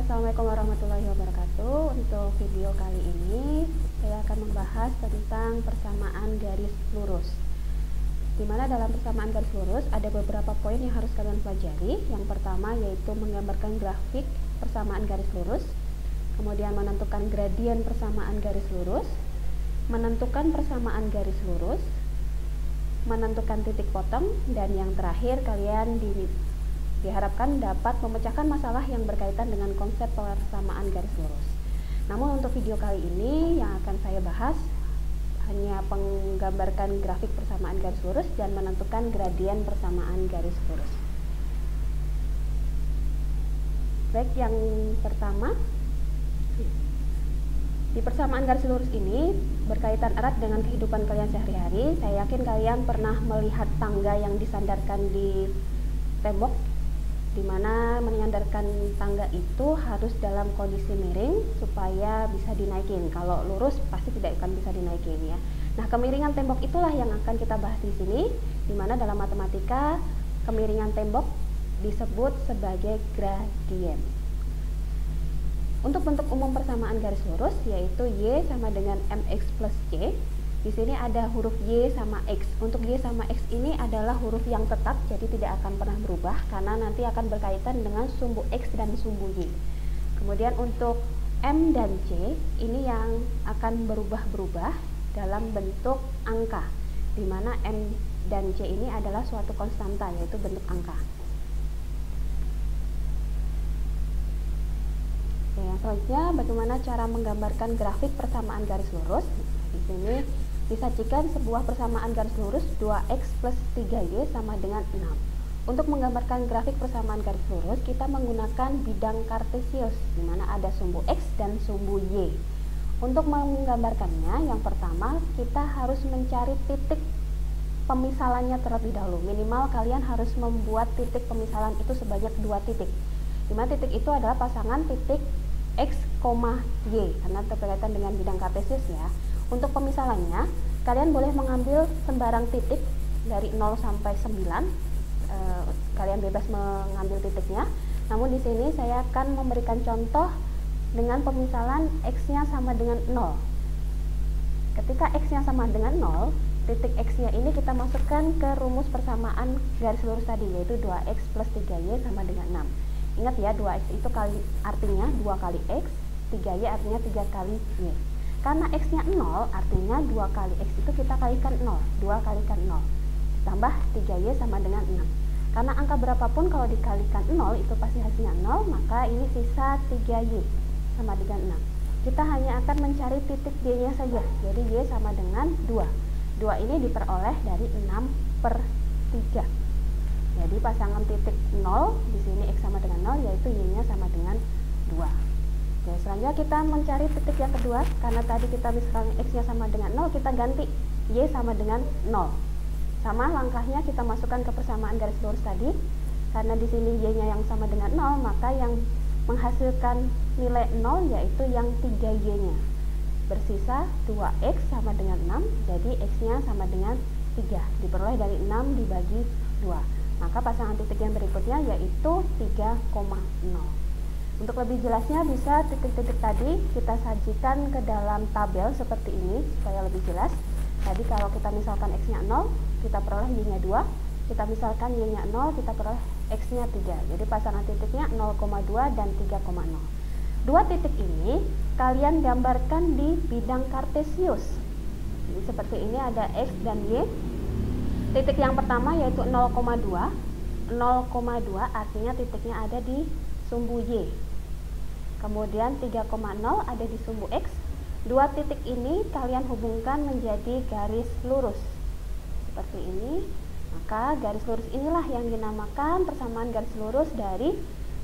Assalamualaikum warahmatullahi wabarakatuh. Untuk video kali ini saya akan membahas tentang persamaan garis lurus. Dimana dalam persamaan garis lurus ada beberapa poin yang harus kalian pelajari. Yang pertama yaitu menggambarkan grafik persamaan garis lurus, kemudian menentukan gradien persamaan garis lurus, menentukan persamaan garis lurus, menentukan titik potong, dan yang terakhir kalian diharapkan dapat memecahkan masalah yang berkaitan dengan konsep persamaan garis lurus. Namun untuk video kali ini yang akan saya bahas hanya menggambarkan grafik persamaan garis lurus dan menentukan gradien persamaan garis lurus. Baik, yang pertama, di persamaan garis lurus ini berkaitan erat dengan kehidupan kalian sehari-hari. Saya yakin kalian pernah melihat tangga yang disandarkan di tembok, di mana menyandarkan tangga itu harus dalam kondisi miring supaya bisa dinaikin. Kalau lurus pasti tidak akan bisa dinaikin ya. Nah, kemiringan tembok itulah yang akan kita bahas di sini, di mana dalam matematika kemiringan tembok disebut sebagai gradien. Untuk bentuk umum persamaan garis lurus yaitu Y sama dengan mx plus C. Di sini ada huruf Y sama X. Untuk Y sama X ini adalah huruf yang tetap, jadi tidak akan pernah berubah karena nanti akan berkaitan dengan sumbu X dan sumbu Y. Kemudian untuk M dan C ini yang akan berubah-berubah dalam bentuk angka, di mana M dan C ini adalah suatu konstanta, yaitu bentuk angka. Oke, yang selanjutnya bagaimana cara menggambarkan grafik persamaan garis lurus. Di sini disajikan sebuah persamaan garis lurus 2x plus 3y sama dengan 6. Untuk menggambarkan grafik persamaan garis lurus, kita menggunakan bidang kartesius, di mana ada sumbu x dan sumbu y. Untuk menggambarkannya, yang pertama kita harus mencari titik pemisalannya terlebih dahulu. Minimal kalian harus membuat titik pemisalan itu sebanyak 2 titik. Di mana titik itu adalah pasangan titik x, y, karena berkaitan dengan bidang kartesius ya. Untuk pemisalannya, kalian boleh mengambil sembarang titik dari 0 sampai 9. Kalian bebas mengambil titiknya. Namun di sini saya akan memberikan contoh dengan pemisalan x-nya sama dengan 0. Ketika x-nya sama dengan 0, titik x-nya ini kita masukkan ke rumus persamaan garis lurus tadi, yaitu 2x plus 3y sama dengan 6. Ingat ya, 2x itu artinya 2 kali x, 3y artinya 3 kali y. Karena x-nya 0, artinya 2 kali x itu kita kalikan 0. 2 kalikan 0. Ditambah 3y sama dengan 6. Karena angka berapapun kalau dikalikan 0, itu pasti hasilnya 0, maka ini sisa 3y sama dengan 6. Kita hanya akan mencari titik y-nya saja. Jadi y sama dengan 2. 2 ini diperoleh dari 6 per 3. Jadi pasangan titik 0, di sini x sama dengan 0, yaitu y-nya sama dengan 2. Oke, selanjutnya kita mencari titik yang kedua. Karena tadi kita misalkan x-nya sama dengan 0, kita ganti y sama dengan 0. Sama langkahnya kita masukkan ke persamaan garis lurus tadi. Karena di sini y-nya yang sama dengan 0, maka yang menghasilkan nilai 0 yaitu yang 3y-nya. Bersisa 2x sama dengan 6, jadi x-nya sama dengan 3. Diperoleh dari 6 dibagi 2. Maka pasangan titik yang berikutnya yaitu 3,0. Untuk lebih jelasnya bisa titik-titik tadi kita sajikan ke dalam tabel seperti ini supaya lebih jelas. Tadi kalau kita misalkan x-nya 0, kita peroleh y-nya 2. Kita misalkan y-nya 0, kita peroleh x-nya 3. Jadi pasangan titiknya 0,2 dan 3,0. Dua titik ini kalian gambarkan di bidang kartesius. Jadi seperti ini ada x dan y. Titik yang pertama yaitu 0,2. 0,2 artinya titiknya ada di sumbu y. Kemudian 3,0 ada di sumbu x. Dua titik ini kalian hubungkan menjadi garis lurus seperti ini. Maka garis lurus inilah yang dinamakan persamaan garis lurus dari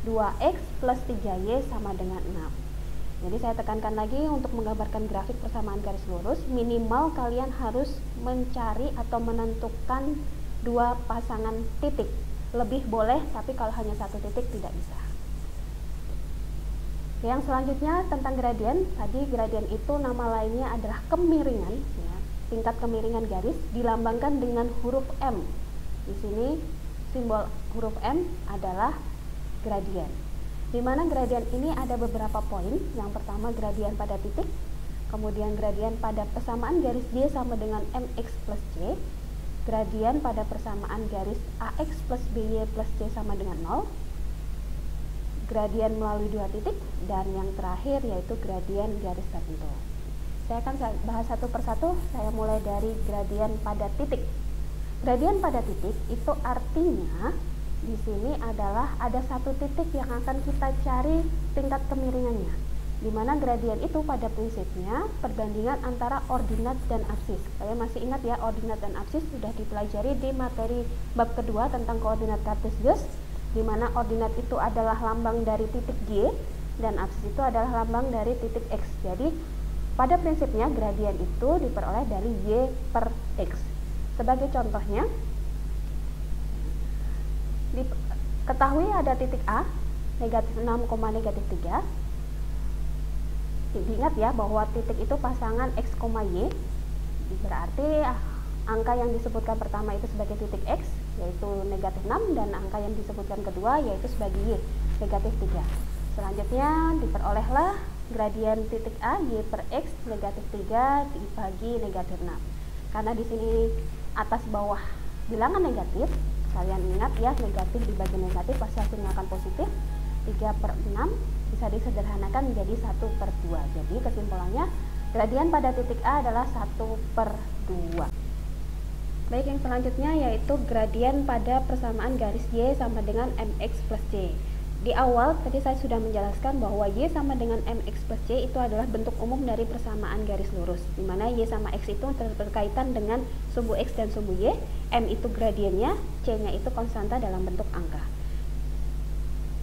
2x plus 3y sama dengan 6. Jadi saya tekankan lagi, untuk menggambarkan grafik persamaan garis lurus, minimal kalian harus mencari atau menentukan 2 pasangan titik. Lebih boleh, tapi kalau hanya 1 titik tidak bisa. Yang selanjutnya tentang gradien. Tadi gradien itu nama lainnya adalah kemiringan ya. Tingkat kemiringan garis dilambangkan dengan huruf M. Di sini simbol huruf M adalah gradien. di mana gradien ini ada beberapa poin. Yang pertama gradien pada titik, kemudian gradien pada persamaan garis Y sama dengan MX plus C, gradien pada persamaan garis AX plus BY plus C sama dengan 0, gradien melalui dua titik, dan yang terakhir yaitu gradien garis tertentu. Saya akan bahas satu persatu. Saya mulai dari gradien pada titik. Gradien pada titik itu artinya di sini adalah ada satu titik yang akan kita cari tingkat kemiringannya, di mana gradien itu pada prinsipnya perbandingan antara ordinat dan absis. Saya masih ingat ya, ordinat dan absis sudah dipelajari di materi bab kedua tentang koordinat kartesius, di mana ordinat itu adalah lambang dari titik Y dan absis itu adalah lambang dari titik X. Jadi pada prinsipnya gradien itu diperoleh dari Y per X. Sebagai contohnya, ketahui ada titik A, negatif 6, negatif 3. Diingat ya bahwa titik itu pasangan X, Y. Berarti angka yang disebutkan pertama itu sebagai titik X, yaitu negatif 6, dan angka yang disebutkan kedua yaitu sebagai Y, negatif 3. Selanjutnya diperolehlah gradien titik A, Y per X, negatif 3 dibagi negatif 6. Karena di sini atas bawah bilangan negatif, kalian ingat ya, negatif dibagi negatif pasti hasilnya akan positif. 3 per 6 bisa disederhanakan menjadi 1 per 2. Jadi kesimpulannya gradien pada titik A adalah 1 per 2. Baik, yang selanjutnya yaitu gradien pada persamaan garis Y sama dengan MX plus C. Di awal tadi saya sudah menjelaskan bahwa Y sama dengan MX plus C itu adalah bentuk umum dari persamaan garis lurus, di mana Y sama X itu berkaitan dengan sumbu X dan sumbu Y, M itu gradiennya, C-nya itu konstanta dalam bentuk angka.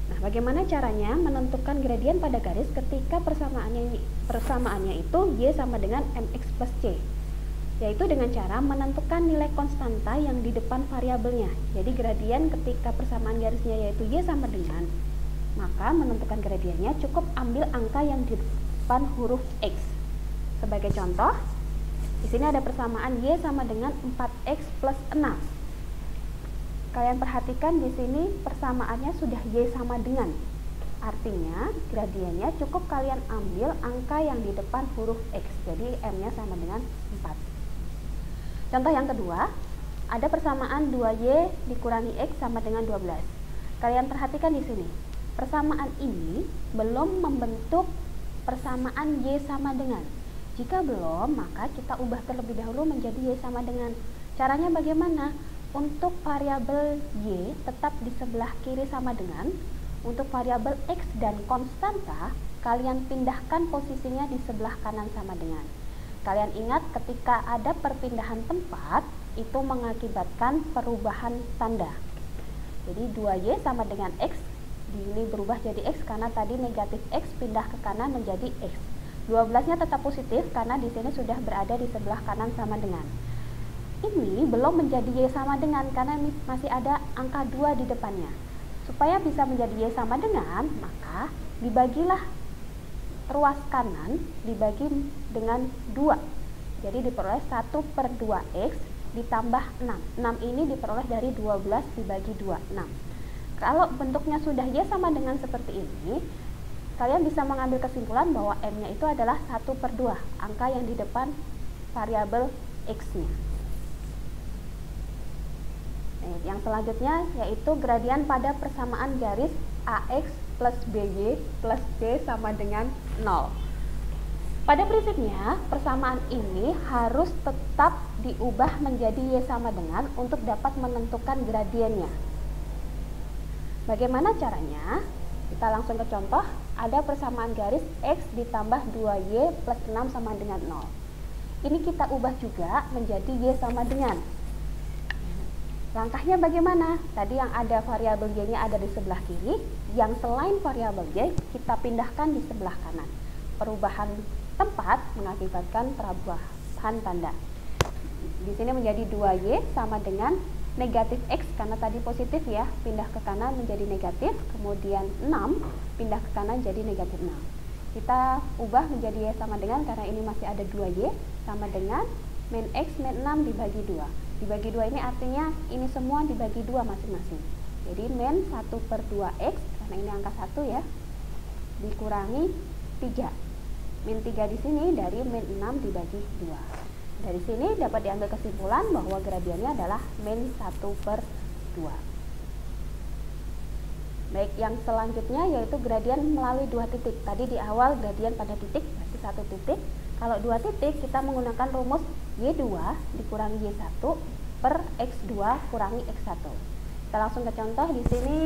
Nah, bagaimana caranya menentukan gradien pada garis ketika persamaannya itu Y sama dengan MX plus C? Yaitu dengan cara menentukan nilai konstanta yang di depan variabelnya. Jadi gradien ketika persamaan garisnya yaitu Y sama dengan, maka menentukan gradiennya cukup ambil angka yang di depan huruf X. Sebagai contoh, di sini ada persamaan Y sama dengan 4X plus 6. Kalian perhatikan di sini persamaannya sudah Y sama dengan. Artinya gradiennya cukup kalian ambil angka yang di depan huruf X. Jadi M-nya sama dengan 4. Contoh yang kedua, ada persamaan 2Y dikurangi X sama dengan 12. Kalian perhatikan di sini, persamaan ini belum membentuk persamaan Y sama dengan. Jika belum, maka kita ubah terlebih dahulu menjadi Y sama dengan. Caranya bagaimana? Untuk variabel Y tetap di sebelah kiri sama dengan, untuk variabel X dan konstanta, kalian pindahkan posisinya di sebelah kanan sama dengan. Kalian ingat ketika ada perpindahan tempat, itu mengakibatkan perubahan tanda. Jadi 2Y sama dengan X, ini berubah jadi X karena tadi negatif X pindah ke kanan menjadi X. 12-nya tetap positif karena di sini sudah berada di sebelah kanan sama dengan. Ini belum menjadi Y sama dengan karena masih ada angka 2 di depannya. Supaya bisa menjadi Y sama dengan, maka dibagilah ruas kanan dibagi dengan 2. Jadi diperoleh 1 per 2X ditambah 6. 6 ini diperoleh dari 12 dibagi 2, 6. Kalau bentuknya sudah Y sama dengan seperti ini, kalian bisa mengambil kesimpulan bahwa M-nya itu adalah 1 per 2, angka yang di depan variabel X-nya. Yang selanjutnya yaitu gradien pada persamaan garis AX plus BY plus C sama dengan 0. Pada prinsipnya, persamaan ini harus tetap diubah menjadi Y sama dengan untuk dapat menentukan gradiennya. Bagaimana caranya? Kita langsung ke contoh. Ada persamaan garis X ditambah 2Y plus 6 sama dengan 0. Ini kita ubah juga menjadi Y sama dengan. Langkahnya bagaimana? Tadi yang ada variabel Y-nya ada di sebelah kiri, yang selain variabel Y kita pindahkan di sebelah kanan. Perubahan tempat mengakibatkan perubahan tanda. Di sini menjadi 2Y sama dengan negatif X karena tadi positif ya, pindah ke kanan menjadi negatif, kemudian 6 pindah ke kanan jadi negatif 6. Kita ubah menjadi Y sama dengan karena ini masih ada 2Y sama dengan min X min 6 dibagi 2. Dibagi 2 ini artinya ini semua dibagi 2 masing-masing. Jadi min 1 per 2X karena ini angka 1 ya, dikurangi 3. Min 3 di sini dari min 6 dibagi 2. Dari sini dapat diambil kesimpulan bahwa gradiennya adalah min 1/2. Baik, yang selanjutnya yaitu gradien melalui 2 titik. Tadi di awal gradien pada titik berarti 1 titik. Kalau 2 titik kita menggunakan rumus Y2 dikurangi Y1 per X2 kurangi X1. Kita langsung ke contoh. Di sini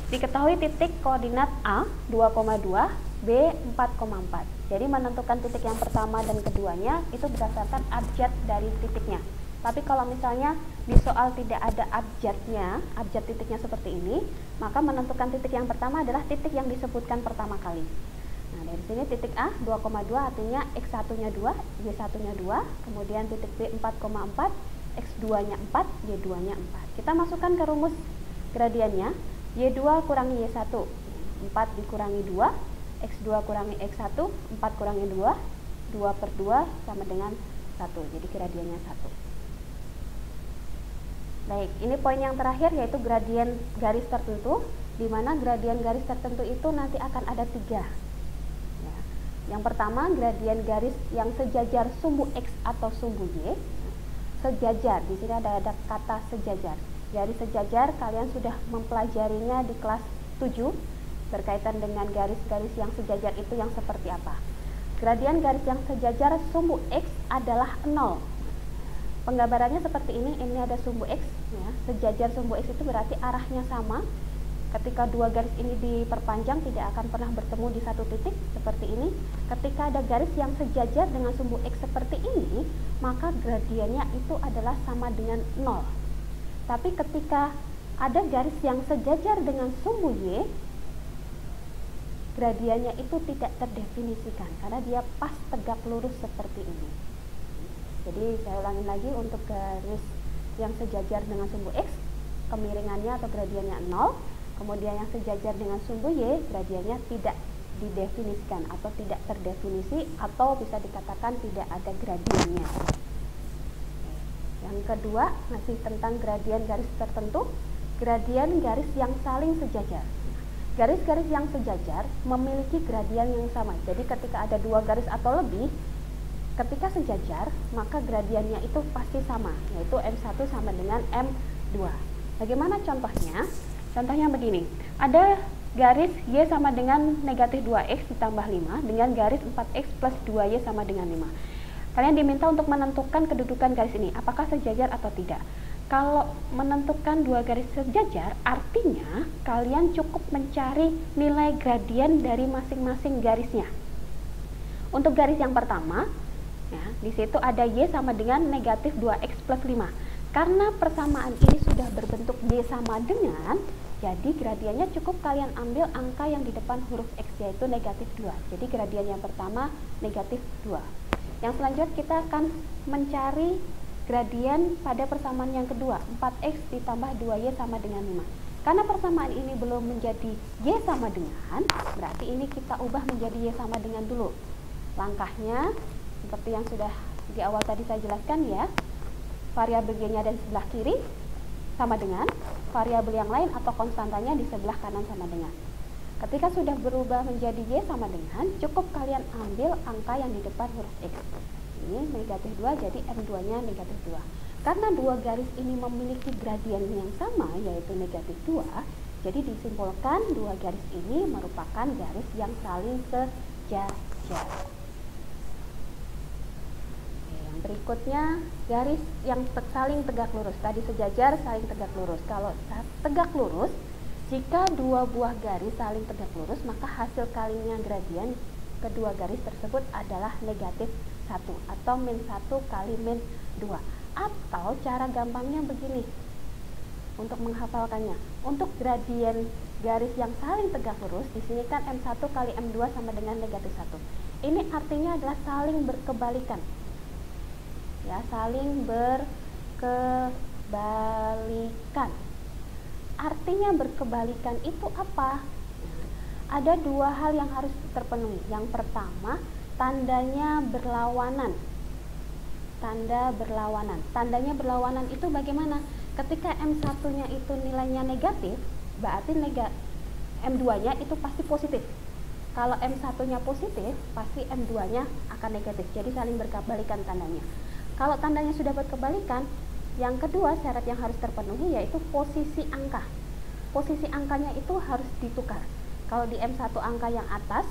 diketahui titik koordinat A 2,2, B 4,4. Jadi menentukan titik yang pertama dan keduanya itu berdasarkan abjad dari titiknya. Tapi kalau misalnya di soal tidak ada abjadnya, abjad titiknya seperti ini, maka menentukan titik yang pertama adalah titik yang disebutkan pertama kali. Nah, dari sini titik A 2,2 artinya X1-nya 2, Y1-nya 2, kemudian titik B 4,4, X2-nya 4, Y2-nya 4. Kita masukkan ke rumus gradiennya, Y2 kurangi Y1, 4 dikurangi 2, X2 kurangi X1, 4 kurangi 2, 2/2 sama dengan 1, jadi gradiennya 1. Baik, ini poin yang terakhir yaitu gradien garis tertentu, di mana gradien garis tertentu itu nanti akan ada 3. Ya. Yang pertama, gradien garis yang sejajar sumbu X atau sumbu Y. Sejajar, di sini ada kata sejajar. Garis sejajar kalian sudah mempelajarinya di kelas 7 berkaitan dengan garis-garis yang sejajar itu yang seperti apa. Gradien garis yang sejajar sumbu X adalah 0. Penggambarannya seperti ini ada sumbu X ya. Sejajar sumbu X itu berarti arahnya sama. Ketika dua garis ini diperpanjang tidak akan pernah bertemu di satu titik seperti ini. Ketika ada garis yang sejajar dengan sumbu X seperti ini, maka gradiennya itu adalah sama dengan 0. Tapi ketika ada garis yang sejajar dengan sumbu Y, gradiennya itu tidak terdefinisikan karena dia pas tegak lurus seperti ini. Jadi saya ulangi lagi, untuk garis yang sejajar dengan sumbu X, kemiringannya atau gradiennya 0. Kemudian yang sejajar dengan sumbu Y, gradiennya tidak didefinisikan atau tidak terdefinisi, atau bisa dikatakan tidak ada gradiennya. Yang kedua, masih tentang gradien garis tertentu, gradien garis yang saling sejajar. Garis-garis yang sejajar memiliki gradien yang sama. Jadi ketika ada dua garis atau lebih, ketika sejajar, maka gradiennya itu pasti sama, yaitu M1 sama dengan M2. Bagaimana contohnya? Contohnya begini, ada garis Y sama dengan negatif 2X ditambah 5 dengan garis 4X plus 2Y sama dengan 5. Kalian diminta untuk menentukan kedudukan garis ini, apakah sejajar atau tidak. Kalau menentukan dua garis sejajar, artinya kalian cukup mencari nilai gradien dari masing-masing garisnya. Untuk garis yang pertama, ya, di situ ada Y sama dengan negatif 2X plus 5. Karena persamaan ini sudah berbentuk Y sama dengan, jadi gradiennya cukup kalian ambil angka yang di depan huruf X, yaitu negatif 2. Jadi gradien yang pertama negatif 2. Yang selanjutnya kita akan mencari gradien pada persamaan yang kedua, 4X ditambah 2Y sama dengan 5. Karena persamaan ini belum menjadi Y sama dengan, berarti ini kita ubah menjadi Y sama dengan dulu. Langkahnya seperti yang sudah di awal tadi saya jelaskan ya, variabel Y-nya ada di sebelah kiri sama dengan, variabel yang lain atau konstantanya di sebelah kanan sama dengan. Ketika sudah berubah menjadi Y sama dengan, cukup kalian ambil angka yang di depan huruf X. Ini negatif 2, jadi M2-nya negatif 2. Karena dua garis ini memiliki gradien yang sama, yaitu negatif 2, jadi disimpulkan dua garis ini merupakan garis yang saling sejajar. Berikutnya, garis yang saling tegak lurus. Tadi sejajar, saling tegak lurus. Kalau tegak lurus, jika dua buah garis saling tegak lurus, maka hasil kalinya gradien kedua garis tersebut adalah negatif 1 atau min 1 kali min 2. Atau cara gampangnya begini untuk menghafalkannya. Untuk gradien garis yang saling tegak lurus, di sini kan M1 kali M2 sama dengan negatif 1. Ini artinya adalah saling berkebalikan. Ya, saling berkebalikan. Artinya berkebalikan itu apa? Ada dua hal yang harus terpenuhi. Yang pertama, tandanya berlawanan. Tanda berlawanan. Tandanya berlawanan itu bagaimana? Ketika M1-nya itu nilainya negatif, berarti M2-nya itu pasti positif. Kalau M1-nya positif, pasti M2-nya akan negatif. Jadi saling berkebalikan tandanya. Kalau tandanya sudah berkebalikan, yang kedua syarat yang harus terpenuhi yaitu posisi angka. Posisi angkanya itu harus ditukar. Kalau di M1 angka yang atas,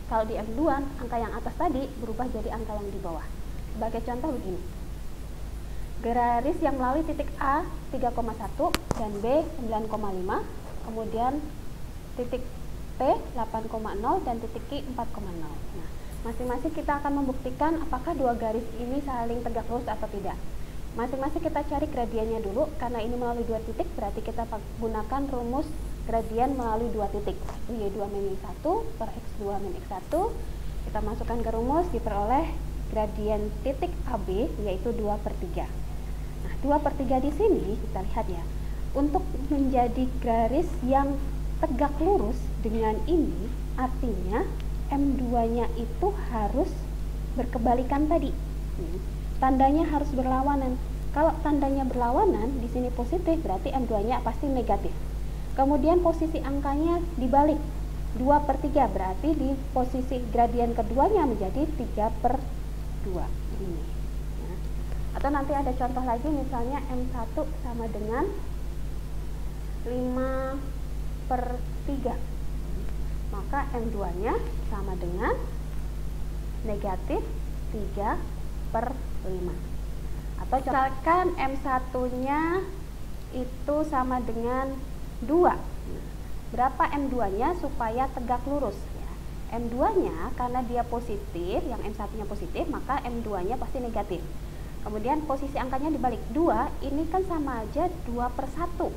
kalau di M2 angka yang atas tadi berubah jadi angka yang di bawah. Sebagai contoh begini. Garis yang melalui titik A 3,1 dan B 9,5, kemudian titik P 8,0 dan titik Q 4,0. Nah, masing-masing kita akan membuktikan apakah dua garis ini saling tegak lurus atau tidak. Masing-masing kita cari gradiennya dulu. Karena ini melalui dua titik, berarti kita gunakan rumus gradien melalui dua titik, Y2 min X1 per X2 min X1. Kita masukkan ke rumus, diperoleh gradien titik AB yaitu 2/3. Nah, 2/3 di sini kita lihat ya. Untuk menjadi garis yang tegak lurus dengan ini, artinya M2-nya itu harus berkebalikan tadi. Tandanya harus berlawanan. Kalau tandanya berlawanan, di sini positif, berarti M2-nya pasti negatif. Kemudian posisi angkanya dibalik, 2/3, berarti di posisi gradien keduanya menjadi 3/2 ini. Ya. Atau nanti ada contoh lagi, misalnya M1 sama dengan 5/3, maka M2-nya sama dengan negatif 3/5. Atau misalkan M1-nya itu sama dengan 2. Berapa M2-nya supaya tegak lurus ya? M2-nya karena dia positif, yang M1-nya positif, maka M2-nya pasti negatif. Kemudian posisi angkanya dibalik, 2 ini kan sama aja 2/1.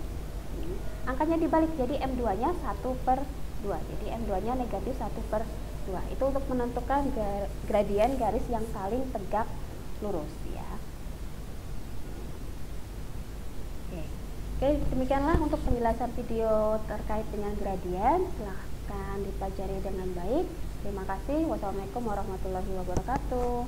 Angkanya dibalik, jadi M2-nya 1/2. Jadi M2-nya negatif 1/2. Itu untuk menentukan gradien garis yang saling tegak lurus ya. Oke, demikianlah untuk penjelasan video terkait dengan gradien. Silahkan dipelajari dengan baik. Terima kasih. Wassalamualaikum warahmatullahi wabarakatuh.